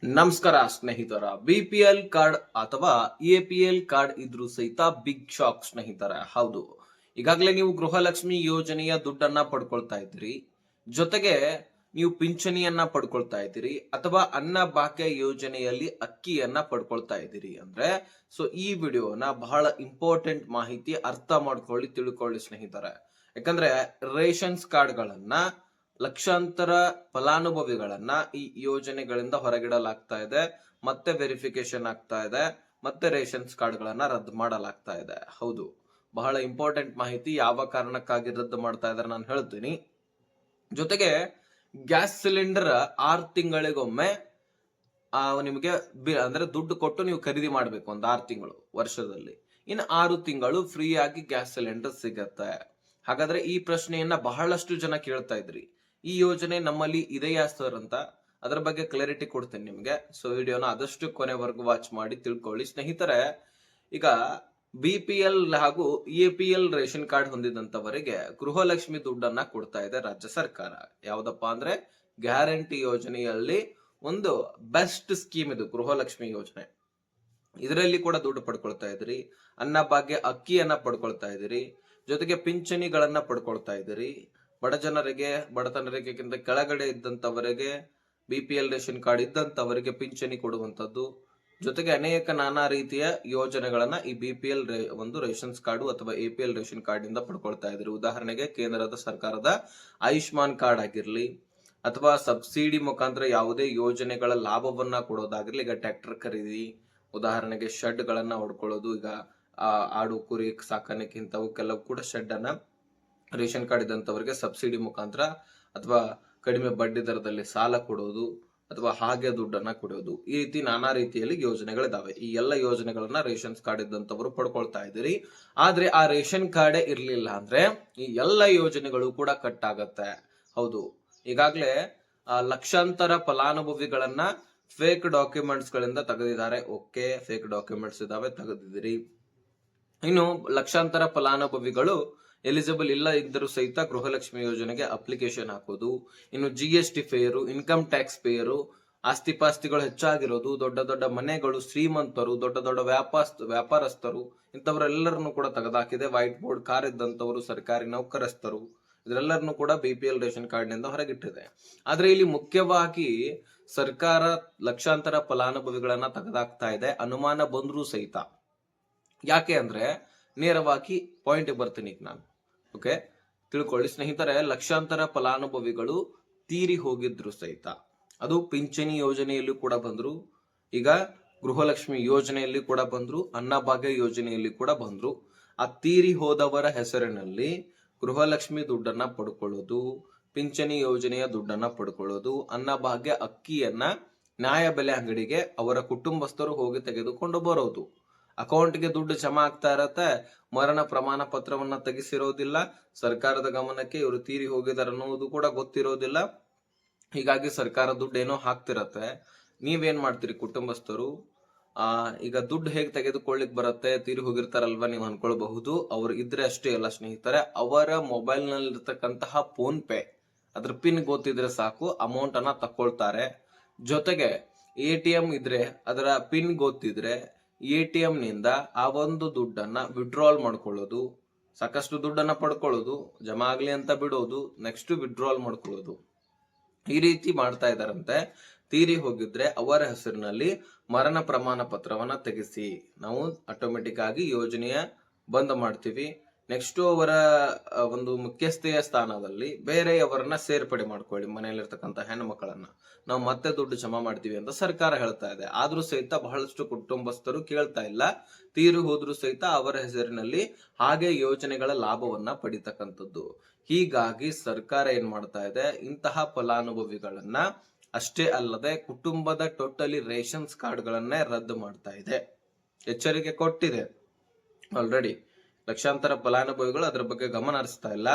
ನಮಸ್ಕಾರ ಸ್ನೇಹಿತರ. BPL card ಅಥವಾ APL ಕಾರ್ಡ್ ಇದ್ರೂ ಸಹಿತ ಬಿಗ್ ಶಾಕ್ ಸ್ನೇಹಿತರ. ಹೌದು, ಈಗಾಗಲೇ ನೀವು ಗೃಹಲಕ್ಷ್ಮಿ ಯೋಜನೆಯ ದುಡ್ಡನ್ನ ಪಡ್ಕೊಳ್ತಾ ಇದ್ದೀರಿ, ಜೊತೆಗೆ ನೀವು ಪಿಂಚಣಿಯನ್ನ ಪಡ್ಕೊಳ್ತಾ ಇದ್ದೀರಿ, ಅಥವಾ ಅನ್ನ ಭಾಗ್ಯ ಯೋಜನೆಯಲ್ಲಿ ಅಕ್ಕಿಯನ್ನ ಪಡ್ಕೊಳ್ತಾ ಇದ್ದೀರಿ ಅಂದ್ರೆ ಈ ವಿಡಿಯೋನ ಬಹಳ ಇಂಪಾರ್ಟೆಂಟ್ ಮಾಹಿತಿ ಅರ್ಥ ಮಾಡ್ಕೊಳ್ಳಿ, ತಿಳ್ಕೊಳ್ಳಿ ಸ್ನೇಹಿತರೆ. ಯಾಕಂದ್ರೆ ರೇಷನ್ಸ್ ಕಾರ್ಡ್ಗಳನ್ನ ಲಕ್ಷಾಂತರ ಫಲಾನುಭವಿಗಳನ್ನ ಈ ಯೋಜನೆಗಳಿಂದ ಹೊರಗಿಡಲಾಗ್ತಾ ಇದೆ, ಮತ್ತೆ ವೆರಿಫಿಕೇಶನ್ ಆಗ್ತಾ ಇದೆ, ಮತ್ತೆ ರೇಷನ್ಸ್ ಕಾರ್ಡ್ಗಳನ್ನ ರದ್ದು ಮಾಡಲಾಗ್ತಾ ಇದೆ. ಹೌದು, ಬಹಳ ಇಂಪಾರ್ಟೆಂಟ್ ಮಾಹಿತಿ. ಯಾವ ಕಾರಣಕ್ಕಾಗಿ ರದ್ದು ಮಾಡ್ತಾ ಇದಾರೆ ನಾನು ಹೇಳ್ತೀನಿ. ಜೊತೆಗೆ ಗ್ಯಾಸ್ ಸಿಲಿಂಡರ್ 6 ತಿಂಗಳಿಗೊಮ್ಮೆ ನಿಮಗೆ ಅಂದ್ರೆ ದುಡ್ಡು ಕೊಟ್ಟು ನೀವು ಖರೀದಿ ಮಾಡ್ಬೇಕು, ಒಂದು 6 ತಿಂಗಳು ವರ್ಷದಲ್ಲಿ. ಇನ್ನು 6 ತಿಂಗಳು ಫ್ರೀ ಆಗಿ ಗ್ಯಾಸ್ ಸಿಲಿಂಡರ್ ಸಿಗತ್ತೆ. ಹಾಗಾದ್ರೆ ಈ ಪ್ರಶ್ನೆಯನ್ನ ಬಹಳಷ್ಟು ಜನ ಕೇಳ್ತಾ ಇದ್ರಿ, ಈ ಯೋಜನೆ ನಮ್ಮಲ್ಲಿ ಇದೆಯಾ ಸರ್ ಅಂತ. ಅದರ ಬಗ್ಗೆ ಕ್ಲಾರಿಟಿ ಕೊಡ್ತೇನೆ ನಿಮ್ಗೆ. ವಿಡಿಯೋನ ಆದಷ್ಟು ಕೊನೆವರೆಗೂ ವಾಚ್ ಮಾಡಿ ತಿಳ್ಕೊಳ್ಳಿ ಸ್ನೇಹಿತರೆ. ಈಗ BPL ಹಾಗೂ APL ರೇಷನ್ ಕಾರ್ಡ್ ಹೊಂದಿದಂತವರಿಗೆ ಗೃಹಲಕ್ಷ್ಮಿ ದುಡ್ಡನ್ನ ಕೊಡ್ತಾ ಇದೆ ರಾಜ್ಯ ಸರ್ಕಾರ. ಯಾವ್ದಪ್ಪ ಅಂದ್ರೆ ಗ್ಯಾರಂಟಿ ಯೋಜನೆಯಲ್ಲಿ ಒಂದು ಬೆಸ್ಟ್ ಸ್ಕೀಮ್ ಇದು ಗೃಹಲಕ್ಷ್ಮಿ ಯೋಜನೆ. ಇದರಲ್ಲಿ ಕೂಡ ದುಡ್ಡು ಪಡ್ಕೊಳ್ತಾ ಇದ್ರಿ, ಅನ್ನ ಭಾಗ್ಯ ಅಕ್ಕಿಯನ್ನ ಪಡ್ಕೊಳ್ತಾ ಇದ್ದೀರಿ, ಜೊತೆಗೆ ಪಿಂಚಣಿಗಳನ್ನ ಪಡ್ಕೊಳ್ತಾ ಇದ್ದೀರಿ. ಬಡ ಜನರಿಗೆ, ಬಡತನರಿಗಿಂತ ಕೆಳಗಡೆ ಇದ್ದಂತವರಿಗೆ, BPL ರೇಷನ್ ಕಾರ್ಡ್ ಇದ್ದಂತವರಿಗೆ ಪಿಂಚಣಿ ಕೊಡುವಂತದ್ದು, ಜೊತೆಗೆ ಅನೇಕ ನಾನಾ ರೀತಿಯ ಯೋಜನೆಗಳನ್ನ ಈ BPL ಒಂದು ರೇಷನ್ಸ್ ಕಾರ್ಡ್ ಅಥವಾ APL ರೇಷನ್ ಕಾರ್ಡ್ ಇಂದ ಪಡ್ಕೊಳ್ತಾ ಇದ್ರಿ. ಉದಾಹರಣೆಗೆ ಕೇಂದ್ರದ ಸರ್ಕಾರದ ಆಯುಷ್ಮಾನ್ ಕಾರ್ಡ್ ಆಗಿರ್ಲಿ, ಅಥವಾ ಸಬ್ಸಿಡಿ ಮುಖಾಂತರ ಯಾವುದೇ ಯೋಜನೆಗಳ ಲಾಭವನ್ನ ಕೊಡೋದಾಗಿರ್ಲಿ. ಈಗ ಟ್ರ್ಯಾಕ್ಟರ್ ಖರೀದಿ, ಉದಾಹರಣೆಗೆ ಶೆಡ್ ಗಳನ್ನ ಹೊಡ್ಕೊಳ್ಳೋದು, ಈಗ ಆಡು ಕುರಿ ಸಾಕಾಣಿಕೆ ಇಂಥವಕ್ಕೆಲ್ಲವೂ ಕೂಡ ಶೆಡ್ ಅನ್ನ ರೇಷನ್ ಕಾರ್ಡ್ ಇದ್ದಂತವರಿಗೆ ಸಬ್ಸಿಡಿ ಮುಖಾಂತರ ಅಥವಾ ಕಡಿಮೆ ಬಡ್ಡಿ ದರದಲ್ಲಿ ಸಾಲ ಕೊಡೋದು, ಅಥವಾ ಹಾಗೆ ದುಡ್ಡನ್ನ ಕೊಡೋದು, ಈ ರೀತಿ ನಾನಾ ರೀತಿಯಲ್ಲಿ ಯೋಜನೆಗಳಿದಾವೆ. ಈ ಎಲ್ಲ ಯೋಜನೆಗಳನ್ನ ರೇಷನ್ಸ್ ಕಾರ್ಡ್ ಇದ್ದಂತವರು ಪಡ್ಕೊಳ್ತಾ ಇದ್ದೀರಿ. ಆದ್ರೆ ಆ ರೇಷನ್ ಕಾರ್ಡೇ ಇರ್ಲಿಲ್ಲ ಅಂದ್ರೆ ಈ ಎಲ್ಲ ಯೋಜನೆಗಳು ಕೂಡ ಕಟ್ ಆಗತ್ತೆ. ಹೌದು, ಈಗಾಗ್ಲೇ ಲಕ್ಷಾಂತರ ಫಲಾನುಭವಿಗಳನ್ನ ಫೇಕ್ ಡಾಕ್ಯುಮೆಂಟ್ಸ್ ಗಳಿಂದ ತೆಗೆದಿದ್ದಾರೆ. ಓಕೆ, ಫೇಕ್ ಡಾಕ್ಯುಮೆಂಟ್ಸ್ ಇದಾವೆ, ತೆಗೆದಿದ್ದೀರಿ. ಇನ್ನು ಲಕ್ಷಾಂತರ ಫಲಾನುಭವಿಗಳು ಎಲಿಜಿಬಲ್ ಇಲ್ಲ ಇದ್ದರೂ ಸಹಿತ ಗೃಹಲಕ್ಷ್ಮಿ ಯೋಜನೆಗೆ ಅಪ್ಲಿಕೇಶನ್ ಹಾಕೋದು, ಇನ್ನು GST payer, income tax payer, ಆಸ್ತಿ ಪಾಸ್ತಿಗಳು ಹೆಚ್ಚಾಗಿರೋದು, ದೊಡ್ಡ ದೊಡ್ಡ ಮನೆಗಳು, ಶ್ರೀಮಂತರು, ದೊಡ್ಡ ದೊಡ್ಡ ವ್ಯಾಪಾರಸ್ಥರು, ಇಂಥವರೆಲ್ಲರನ್ನು ಕೂಡ ತೆಗೆದಾಕಿದೆ. ವೈಟ್ ಬೋರ್ಡ್ ಕಾರ್ ಇದ್ದಂತವರು, ಸರ್ಕಾರಿ ನೌಕರಸ್ಥರು, ಇದರೆಲ್ಲರನ್ನು ಕೂಡ BPL ರೇಷನ್ ಕಾರ್ಡ್ ನಿಂದ ಹೊರಗಿಟ್ಟಿದೆ. ಆದ್ರೆ ಇಲ್ಲಿ ಮುಖ್ಯವಾಗಿ ಸರ್ಕಾರ ಲಕ್ಷಾಂತರ ಫಲಾನುಭವಿಗಳನ್ನ ತೆಗೆದಾಕ್ತಾ ಇದೆ, ಅನುಮಾನ ಬಂದ್ರೂ ಸಹಿತ. ಯಾಕೆ ಅಂದ್ರೆ ನೇರವಾಗಿ ಪಾಯಿಂಟ್ ಬರ್ತೀನಿ ಈಗ ನಾನು. ಓಕೆ, ತಿಳ್ಕೊಳ್ಳಿ ಸ್ನೇಹಿತರೆ. ಲಕ್ಷಾಂತರ ಫಲಾನುಭವಿಗಳು ತೀರಿ ಹೋಗಿದ್ರು ಸಹಿತ, ಅದು ಪಿಂಚಣಿ ಯೋಜನೆಯಲ್ಲೂ ಕೂಡ ಬಂದ್ರು, ಈಗ ಗೃಹಲಕ್ಷ್ಮಿ ಯೋಜನೆಯಲ್ಲಿ ಕೂಡ ಬಂದ್ರು, ಅನ್ನಭಾಗ್ಯ ಯೋಜನೆಯಲ್ಲಿ ಕೂಡ ಬಂದ್ರು. ಆ ತೀರಿ ಹೋದವರ ಹೆಸರಿನಲ್ಲಿ ಗೃಹಲಕ್ಷ್ಮಿ ದುಡ್ಡನ್ನ ಪಡ್ಕೊಳ್ಳೋದು, ಪಿಂಚಣಿ ಯೋಜನೆಯ ದುಡ್ಡನ್ನ ಪಡ್ಕೊಳ್ಳೋದು, ಅನ್ನಭಾಗ್ಯ ಅಕ್ಕಿಯನ್ನ ನ್ಯಾಯಬೆಲೆ ಅಂಗಡಿಗೆ ಅವರ ಕುಟುಂಬಸ್ಥರು ಹೋಗಿ ತೆಗೆದುಕೊಂಡು ಬರೋದು. ಅಕೌಂಟ್ಗೆ ದುಡ್ಡು ಜಮಾ ಆಗ್ತಾ ಇರತ್ತೆ, ಮರಣ ಪ್ರಮಾಣ ಪತ್ರವನ್ನ ತೆಗೆಸಿರೋದಿಲ್ಲ, ಸರ್ಕಾರದ ಗಮನಕ್ಕೆ ಇವರು ತೀರಿ ಹೋಗಿದಾರೆ ಅನ್ನೋದು ಕೂಡ ಗೊತ್ತಿರೋದಿಲ್ಲ. ಹೀಗಾಗಿ ಸರ್ಕಾರ ದುಡ್ಡು ಏನೋ ಹಾಕ್ತಿರತ್ತೆ. ನೀವೇನ್ ಮಾಡ್ತೀರಿ ಕುಟುಂಬಸ್ಥರು? ಈಗ ದುಡ್ಡು ಹೇಗೆ ತೆಗೆದುಕೊಳ್ಳಿಕ್ ಬರುತ್ತೆ, ತೀರಿ ಹೋಗಿರ್ತಾರಲ್ವಾ ನೀವು ಅನ್ಕೊಳ್ಬಹುದು. ಅವ್ರು ಇದ್ರೆ ಅಷ್ಟೇ ಅಲ್ಲ ಸ್ನೇಹಿತರೆ, ಅವರ ಮೊಬೈಲ್ ನಲ್ಲಿ ಇರ್ತಕ್ಕಂತಹ ಫೋನ್ ಪೇ ಅದ್ರ ಪಿನ್ ಗೊತ್ತಿದ್ರೆ ಸಾಕು, ಅಮೌಂಟ್ ಅನ್ನ ತಕೊಳ್ತಾರೆ. ಜೊತೆಗೆ ATM ಇದ್ರೆ ಅದರ ಪಿನ್ ಗೊತ್ತಿದ್ರೆ ATM ನಿಂದ ಆ ಒಂದು ದುಡ್ಡನ್ನ ವಿಡ್ರಾಲ್ ಮಾಡ್ಕೊಳ್ಳೋದು, ಸಾಕಷ್ಟು ದುಡ್ಡನ್ನ ಪಡ್ಕೊಳ್ಳೋದು, ಜಮಾ ಆಗ್ಲಿ ಅಂತ ಬಿಡೋದು, ನೆಕ್ಸ್ಟ್ ವಿಡ್ರಾಲ್ ಮಾಡ್ಕೊಳ್ಳೋದು, ಈ ರೀತಿ ಮಾಡ್ತಾ ಇದಾರಂತೆ. ತೀರಿ ಹೋಗಿದ್ರೆ ಅವರ ಹೆಸರಿನಲ್ಲಿ ಮರಣ ಪ್ರಮಾಣ ಪತ್ರವನ್ನ ತೆಗೆಸಿ, ನಾವು ಆಟೋಮೆಟಿಕ್ ಆಗಿ ಯೋಜನೆಯ ಬಂದ್ ಮಾಡ್ತೀವಿ. ನೆಕ್ಸ್ಟ್ ಅವರ ಒಂದು ಮುಖ್ಯಸ್ಥೆಯ ಸ್ಥಾನದಲ್ಲಿ ಬೇರೆಯವರನ್ನ ಸೇರ್ಪಡೆ ಮಾಡ್ಕೊಳ್ಳಿ, ಮನೆಯಲ್ಲಿರ್ತಕ್ಕಂಥ ಹೆಣ್ಣು ಮಕ್ಕಳನ್ನ ನಾವು ಮತ್ತೆ ದುಡ್ಡು ಜಮಾ ಮಾಡ್ತೀವಿ ಅಂತ ಸರ್ಕಾರ ಹೇಳ್ತಾ ಇದೆ. ಆದ್ರೂ ಸಹಿತ ಬಹಳಷ್ಟು ಕುಟುಂಬಸ್ಥರು ಕೇಳ್ತಾ ಇಲ್ಲ. ತೀರು ಹೋದ್ರೂ ಸಹಿತ ಅವರ ಹೆಸರಿನಲ್ಲಿ ಹಾಗೆ ಯೋಜನೆಗಳ ಲಾಭವನ್ನ ಪಡಿತಕ್ಕಂಥದ್ದು. ಹೀಗಾಗಿ ಸರ್ಕಾರ ಏನ್ ಮಾಡ್ತಾ ಇದೆ, ಇಂತಹ ಫಲಾನುಭವಿಗಳನ್ನ ಅಷ್ಟೇ ಅಲ್ಲದೆ ಕುಟುಂಬದ ಟೋಟಲಿ ರೇಷನ್ಸ್ ಕಾರ್ಡ್ ಗಳನ್ನೇ ರದ್ದು ಮಾಡ್ತಾ ಇದೆ. ಎಚ್ಚರಿಕೆ ಕೊಟ್ಟಿದೆ ಆಲ್ರೆಡಿ. ಲಕ್ಷಾಂತರ ಫಲಾನುಭವಿಗಳು ಅದರ ಬಗ್ಗೆ ಗಮನ ಹರಿಸ್ತಾ ಇಲ್ಲ.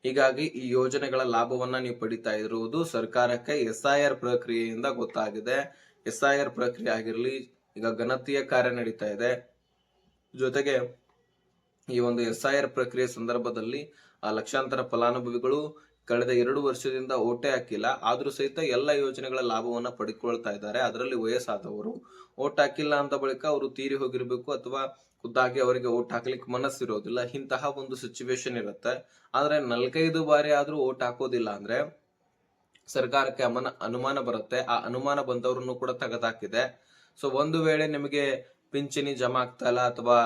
ಹೀಗಾಗಿ ಈ ಯೋಜನೆಗಳ ಲಾಭವನ್ನ ನೀವು ಪಡಿತಾ ಇರುವುದು ಸರ್ಕಾರಕ್ಕೆ SIR ಪ್ರಕ್ರಿಯೆಯಿಂದ ಗೊತ್ತಾಗಿದೆ. SIR ಪ್ರಕ್ರಿಯೆ ಆಗಿರ್ಲಿ, ಈಗ ಗಣತಿಯ ಕಾರ್ಯ ನಡೀತಾ ಇದೆ. ಜೊತೆಗೆ ಈ ಒಂದು SIR ಪ್ರಕ್ರಿಯೆ ಸಂದರ್ಭದಲ್ಲಿ ಆ ಲಕ್ಷಾಂತರ ಫಲಾನುಭವಿಗಳು ಕಳೆದ 2 ವರ್ಷದಿಂದ ಓಟೇ ಹಾಕಿಲ್ಲ, ಆದ್ರೂ ಸಹಿತ ಎಲ್ಲ ಯೋಜನೆಗಳ ಲಾಭವನ್ನ ಪಡ್ಕೊಳ್ತಾ ಇದ್ದಾರೆ. ಅದರಲ್ಲಿ ವಯಸ್ಸಾದವರು ಓಟ್ ಹಾಕಿಲ್ಲ ಅಂತ ಬಳಿಕ ಅವರು ತೀರಿ ಹೋಗಿರ್ಬೇಕು ಅಥವಾ ಖುದ್ದಾಗಿ ಅವರಿಗೆ ಓಟ್ ಹಾಕ್ಲಿಕ್ಕೆ ಮನಸ್ಸಿರೋದಿಲ್ಲ. ಇಂತಹ ಒಂದು ಸಿಚುವೇಶನ್ ಇರುತ್ತೆ. ಆದ್ರೆ 4-5 ಬಾರಿ ಆದ್ರೂ ಓಟ್ ಹಾಕೋದಿಲ್ಲ ಅಂದ್ರೆ ಸರ್ಕಾರಕ್ಕೆ ಅನುಮಾನ ಬರುತ್ತೆ. ಆ ಅನುಮಾನ ಬಂದವರನ್ನು ಕೂಡ ತೆಗೆದಾಕಿದೆ. ಸೊ ಒಂದು ವೇಳೆ ನಿಮಗೆ ಪಿಂಚಣಿ ಜಮಾ ಆಗ್ತಾ ಇಲ್ಲ ಅಥವಾ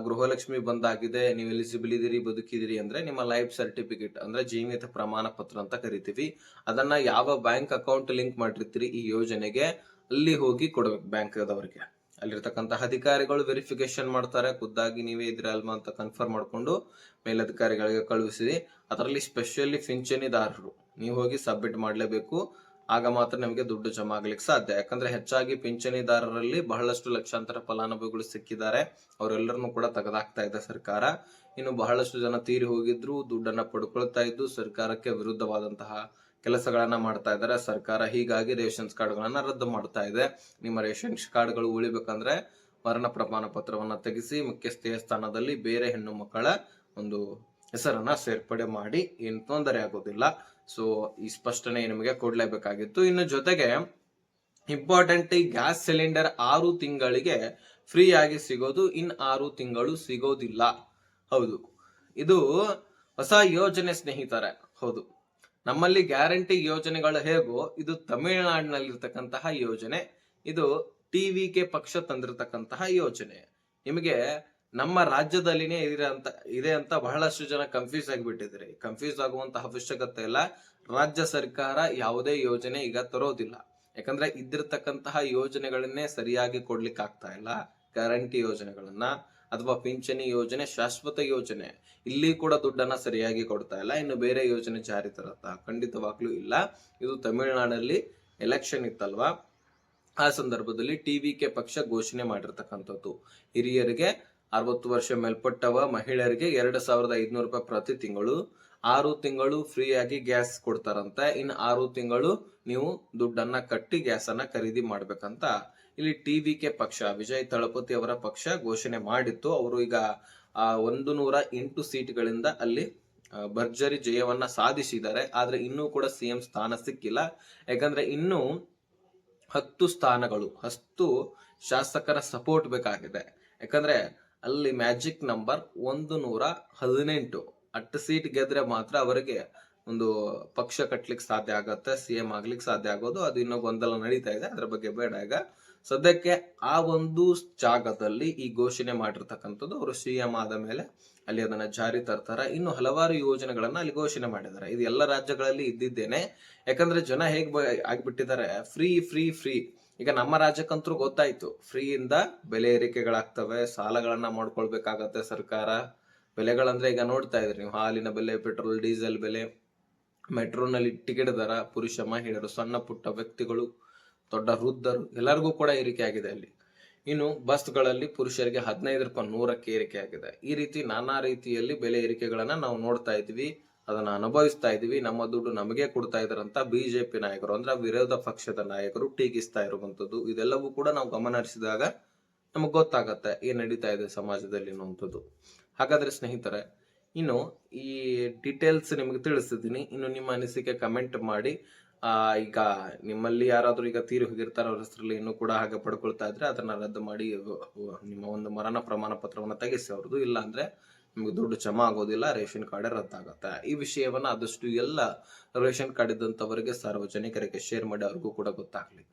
ಗೃಹಲಕ್ಷ್ಮಿ ಬಂದಾಗಿದೆ, ನೀವು ಎಲಿಜಿಬಲ್ ಇದೀರಿ, ಬದುಕಿದಿರಿ ಅಂದ್ರೆ ನಿಮ್ಮ ಲೈಫ್ ಸರ್ಟಿಫಿಕೇಟ್ ಅಂದ್ರೆ ಜೀವಿತ ಪ್ರಮಾಣ ಪತ್ರ ಅಂತ ಕರಿತೀವಿ. ಅದನ್ನ ಯಾವ ಬ್ಯಾಂಕ್ ಅಕೌಂಟ್ ಲಿಂಕ್ ಮಾಡಿರ್ತೀರಿ ಈ ಯೋಜನೆಗೆ ಅಲ್ಲಿ ಹೋಗಿ ಕೊಡ್ಬೇಕು ಬ್ಯಾಂಕ್ದವರಿಗೆ. ಅಲ್ಲಿರ್ತಕ್ಕಂತಹ ಅಧಿಕಾರಿಗಳು ವೆರಿಫಿಕೇಶನ್ ಮಾಡ್ತಾರೆ, ಖುದ್ದಾಗಿ ನೀವೇ ಇದ್ರ ಅಲ್ವಾ ಅಂತ ಕನ್ಫರ್ಮ್ ಮಾಡ್ಕೊಂಡು ಮೇಲಧಿಕಾರಿಗಳಿಗೆ ಕಳುಹಿಸಿ. ಅದರಲ್ಲಿ ಸ್ಪೆಷಲಿ ಪಿಂಚಣಿದಾರರು ನೀವು ಹೋಗಿ ಸಬ್ಮಿಟ್ ಮಾಡಲೇಬೇಕು. ಆಗ ಮಾತ್ರ ನಿಮಗೆ ದುಡ್ಡು ಜಮಾ ಆಗ್ಲಿಕ್ಕೆ ಸಾಧ್ಯ. ಯಾಕಂದ್ರೆ ಹೆಚ್ಚಾಗಿ ಪಿಂಚಣಿದಾರರಲ್ಲಿ ಬಹಳಷ್ಟು ಲಕ್ಷಾಂತರ ಫಲಾನುಭವಿಗಳು ಸಿಕ್ಕಿದ್ದಾರೆ. ಅವರೆಲ್ಲರನ್ನು ಕೂಡ ತೆಗೆದಾಕ್ತಾ ಇದೆ ಸರ್ಕಾರ. ಇನ್ನು ಬಹಳಷ್ಟು ಜನ ತೀರಿ ಹೋಗಿದ್ರು, ದುಡ್ಡನ್ನ ಪಡ್ಕೊಳ್ತಾ ಇದ್ದು ಸರ್ಕಾರಕ್ಕೆ ವಿರುದ್ಧವಾದಂತಹ ಕೆಲಸಗಳನ್ನ ಮಾಡ್ತಾ ಇದ್ದಾರೆ ಸರ್ಕಾರ. ಹೀಗಾಗಿ ರೇಷನ್ಸ್ ಕಾರ್ಡ್ಗಳನ್ನ ರದ್ದು ಮಾಡ್ತಾ ಇದೆ. ನಿಮ್ಮ ರೇಷನ್ಸ್ ಕಾರ್ಡ್ಗಳು ಉಳಿಬೇಕಂದ್ರೆ ಮರಣ ಪ್ರಮಾಣ ಪತ್ರವನ್ನ ತೆಗೆಸಿ ಮುಖ್ಯಸ್ಥೆಯ ಸ್ಥಾನದಲ್ಲಿ ಬೇರೆ ಹೆಣ್ಣು ಮಕ್ಕಳ ಒಂದು ಹೆಸರನ್ನ ಸೇರ್ಪಡೆ ಮಾಡಿ ಏನು ತೊಂದರೆ ಆಗೋದಿಲ್ಲ. ಸೊ ಈ ಸ್ಪಷ್ಟನೆ ನಿಮಗೆ ಕೊಡ್ಲೇಬೇಕಾಗಿತ್ತು. ಇನ್ನು ಜೊತೆಗೆ ಇಂಪಾರ್ಟೆಂಟ್, ಈ ಗ್ಯಾಸ್ ಸಿಲಿಂಡರ್ 6 ತಿಂಗಳಿಗೆ ಫ್ರೀ ಆಗಿ ಸಿಗೋದು, ಇನ್ 6 ತಿಂಗಳು ಸಿಗೋದಿಲ್ಲ. ಹೌದು, ಇದು ಹೊಸ ಯೋಜನೆ ಸ್ನೇಹಿತರೆ. ಹೌದು, ನಮ್ಮಲ್ಲಿ ಗ್ಯಾರಂಟಿ ಯೋಜನೆಗಳು ಹೇಗೋ ಇದು ತಮಿಳುನಾಡಿನಲ್ಲಿರ್ತಕ್ಕಂತಹ ಯೋಜನೆ. ಇದು ಟಿವಿಕೆ ಪಕ್ಷ ತಂದಿರತಕ್ಕಂತಹ ಯೋಜನೆ. ನಿಮಗೆ ನಮ್ಮ ರಾಜ್ಯದಲ್ಲಿನೇ ಇದೆ ಅಂತ ಬಹಳಷ್ಟು ಜನ ಕನ್ಫ್ಯೂಸ್ ಆಗಿಬಿಟ್ಟಿದ್ರಿ. ಕನ್ಫ್ಯೂಸ್ ಆಗುವಂತಹ ಅವಶ್ಯಕತೆ ಇಲ್ಲ. ರಾಜ್ಯ ಸರ್ಕಾರ ಯಾವುದೇ ಯೋಜನೆ ಈಗ ತರೋದಿಲ್ಲ. ಯಾಕಂದ್ರೆ ಇದ್ದಿರ್ತಕ್ಕಂತಹ ಯೋಜನೆಗಳನ್ನೇ ಸರಿಯಾಗಿ ಕೊಡ್ಲಿಕ್ಕೆ ಆಗ್ತಾ ಇಲ್ಲ. ಗ್ಯಾರಂಟಿ ಯೋಜನೆಗಳನ್ನ ಅಥವಾ ಪಿಂಚಣಿ ಯೋಜನೆ, ಶಾಶ್ವತ ಯೋಜನೆ, ಇಲ್ಲಿ ಕೂಡ ದುಡ್ಡನ್ನ ಸರಿಯಾಗಿ ಕೊಡ್ತಾ ಇಲ್ಲ. ಇನ್ನು ಬೇರೆ ಯೋಜನೆ ಜಾರಿ ತರತ್ತಾ? ಖಂಡಿತವಾಗ್ಲೂ ಇಲ್ಲ. ಇದು ತಮಿಳುನಾಡಲ್ಲಿ ಎಲೆಕ್ಷನ್ ಇತ್ತಲ್ವಾ, ಆ ಸಂದರ್ಭದಲ್ಲಿ ಟಿವಿಕೆ ಪಕ್ಷ ಘೋಷಣೆ ಮಾಡಿರ್ತಕ್ಕಂಥದ್ದು. ಹಿರಿಯರಿಗೆ 60 ವರ್ಷ ಮೇಲ್ಪಟ್ಟವ ಮಹಿಳೆಯರಿಗೆ 2,500 ರೂಪಾಯಿ ಪ್ರತಿ ತಿಂಗಳು, 6 ತಿಂಗಳು ಫ್ರೀ ಆಗಿ ಗ್ಯಾಸ್ ಕೊಡ್ತಾರಂತೆ. ಇನ್ನು 6 ತಿಂಗಳು ನೀವು ದುಡ್ಡನ್ನ ಕಟ್ಟಿ ಗ್ಯಾಸ್ ಅನ್ನ ಖರೀದಿ ಮಾಡ್ಬೇಕಂತ ಇಲ್ಲಿ ಟಿವಿಕೆ ಪಕ್ಷ, ವಿಜಯ್ ತಳಪತಿ ಅವರ ಪಕ್ಷ ಘೋಷಣೆ ಮಾಡಿತ್ತು. ಅವರು ಈಗ 108 ಸೀಟ್ಗಳಿಂದ ಅಲ್ಲಿ ಭರ್ಜರಿ ಜಯವನ್ನ ಸಾಧಿಸಿದ್ದಾರೆ. ಆದ್ರೆ ಇನ್ನೂ ಕೂಡ ಸಿಎಂ ಸ್ಥಾನ ಸಿಕ್ಕಿಲ್ಲ. ಯಾಕಂದ್ರೆ ಇನ್ನು 10 ಸ್ಥಾನಗಳು, 10 ಶಾಸಕರ ಸಪೋರ್ಟ್ ಬೇಕಾಗಿದೆ. ಯಾಕಂದ್ರೆ ಅಲ್ಲಿ ಮ್ಯಾಜಿಕ್ ನಂಬರ್ 118 8 ಸೀಟ್ ಗೆದ್ರೆ ಮಾತ್ರ ಅವರಿಗೆ ಒಂದು ಪಕ್ಷ ಕಟ್ಲಿಕ್ಕೆ ಸಾಧ್ಯ ಆಗತ್ತೆ, ಸಿಎಂ ಆಗ್ಲಿಕ್ಕೆ ಸಾಧ್ಯ ಆಗೋದು. ಅದು ಇನ್ನೂ ಗೊಂದಲ ನಡೀತಾ ಇದೆ, ಅದ್ರ ಬಗ್ಗೆ ಬೇಡ. ಈಗ ಸದ್ಯಕ್ಕೆ ಆ ಒಂದು ಜಾಗದಲ್ಲಿ ಈ ಘೋಷಣೆ ಮಾಡಿರ್ತಕ್ಕಂಥದ್ದು, ಅವರು ಸಿಎಂ ಆದ ಮೇಲೆ ಅಲ್ಲಿ ಅದನ್ನ ಜಾರಿ ತರ್ತಾರೆ. ಇನ್ನು ಹಲವಾರು ಯೋಜನೆಗಳನ್ನ ಅಲ್ಲಿ ಘೋಷಣೆ ಮಾಡಿದ್ದಾರೆ. ಇದು ಎಲ್ಲ ರಾಜ್ಯಗಳಲ್ಲಿ ಇದ್ದಿದ್ದೇನೆ. ಯಾಕಂದ್ರೆ ಜನ ಹೇಗ್ ಆಗ್ಬಿಟ್ಟಿದ್ದಾರೆ, ಫ್ರೀ ಫ್ರೀ ಫ್ರೀ. ಈಗ ನಮ್ಮ ರಾಜ್ಯಕ್ಕಂತೂ ಗೊತ್ತಾಯ್ತು, ಫ್ರೀಯಿಂದ ಬೆಲೆ ಏರಿಕೆಗಳಾಗ್ತವೆ, ಸಾಲಗಳನ್ನ ಮಾಡ್ಕೊಳ್ಬೇಕಾಗತ್ತೆ ಸರ್ಕಾರ. ಬೆಲೆಗಳಂದ್ರೆ ಈಗ ನೋಡ್ತಾ ಇದ್ರಿ ನೀವು, ಹಾಲಿನ ಬೆಲೆ, ಪೆಟ್ರೋಲ್ ಡೀಸೆಲ್ ಬೆಲೆ, ಮೆಟ್ರೋನಲ್ಲಿ ಟಿಕೆಟ್ ದರ, ಪುರುಷ ಮಹಿಳೆಯರು, ಸಣ್ಣ ಪುಟ್ಟ ವ್ಯಕ್ತಿಗಳು, ದೊಡ್ಡ ವೃದ್ಧರು ಎಲ್ಲರಿಗೂ ಕೂಡ ಏರಿಕೆ ಆಗಿದೆ ಅಲ್ಲಿ. ಇನ್ನು ಬಸ್ಗಳಲ್ಲಿ ಪುರುಷರಿಗೆ 15 ರೂಪಾಯಿ 100ಕ್ಕೆ ಏರಿಕೆ ಆಗಿದೆ. ಈ ರೀತಿ ನಾನಾ ರೀತಿಯಲ್ಲಿ ಬೆಲೆ ಏರಿಕೆಗಳನ್ನ ನಾವು ನೋಡ್ತಾ ಇದ್ವಿ, ಅದನ್ನ ಅನುಭವಿಸ್ತಾ ಇದೀವಿ. ನಮ್ಮ ದುಡ್ಡು ನಮಗೆ ಕೊಡ್ತಾ ಇದಾರಂತ ಬಿಜೆಪಿ ನಾಯಕರು, ಅಂದ್ರೆ ವಿರೋಧ ಪಕ್ಷದ ನಾಯಕರು ಟೀಕಿಸ್ತಾ ಇರುವಂತದ್ದು. ಇದೆಲ್ಲವೂ ಕೂಡ ನಾವು ಗಮನ ಹರಿಸಿದಾಗ ನಮಗ್ ಗೊತ್ತಾಗತ್ತೆ ಏನ್ ನಡೀತಾ ಇದೆ ಸಮಾಜದಲ್ಲಿ ಅನ್ನುವಂಥದ್ದು. ಹಾಗಾದ್ರೆ ಸ್ನೇಹಿತರೆ, ಇನ್ನು ಈ ಡೀಟೇಲ್ಸ್ ನಿಮಗೆ ತಿಳಿಸಿದ್ದೀನಿ. ಇನ್ನು ನಿಮ್ಮ ಅನಿಸಿಕೆ ಕಮೆಂಟ್ ಮಾಡಿ. ಈಗ ನಿಮ್ಮಲ್ಲಿ ಯಾರಾದ್ರೂ ಈಗ ತೀರಿ ಹೋಗಿರ್ತಾರೆ, ಅವ್ರ ಹೆಸರಲ್ಲಿ ಇನ್ನೂ ಕೂಡ ಹಾಗೆ ಪಡ್ಕೊಳ್ತಾ ಇದ್ರೆ ಅದನ್ನ ರದ್ದು ಮಾಡಿ ನಿಮ್ಮ ಒಂದು ಮರಣ ಪ್ರಮಾಣ ಪತ್ರವನ್ನ ತೆಗೆಸಿ ಅವ್ರದ್ದು. ಇಲ್ಲ ಅಂದ್ರೆ ನಿಮ್ಗೆ ದುಡ್ಡು ಜಮಾ ಆಗೋದಿಲ್ಲ, ರೇಷನ್ ಕಾರ್ಡ್ ರದ್ದಾಗತ್ತೆ. ಈ ವಿಷಯವನ್ನ ಆದಷ್ಟು ಎಲ್ಲ ರೇಷನ್ ಕಾರ್ಡ್ ಇದ್ದಂತವರಿಗೆ, ಸಾರ್ವಜನಿಕರಿಗೆ ಶೇರ್ ಮಾಡಿ, ಅವ್ರಿಗೂ ಕೂಡ ಗೊತ್ತಾಗ್ಲಿ.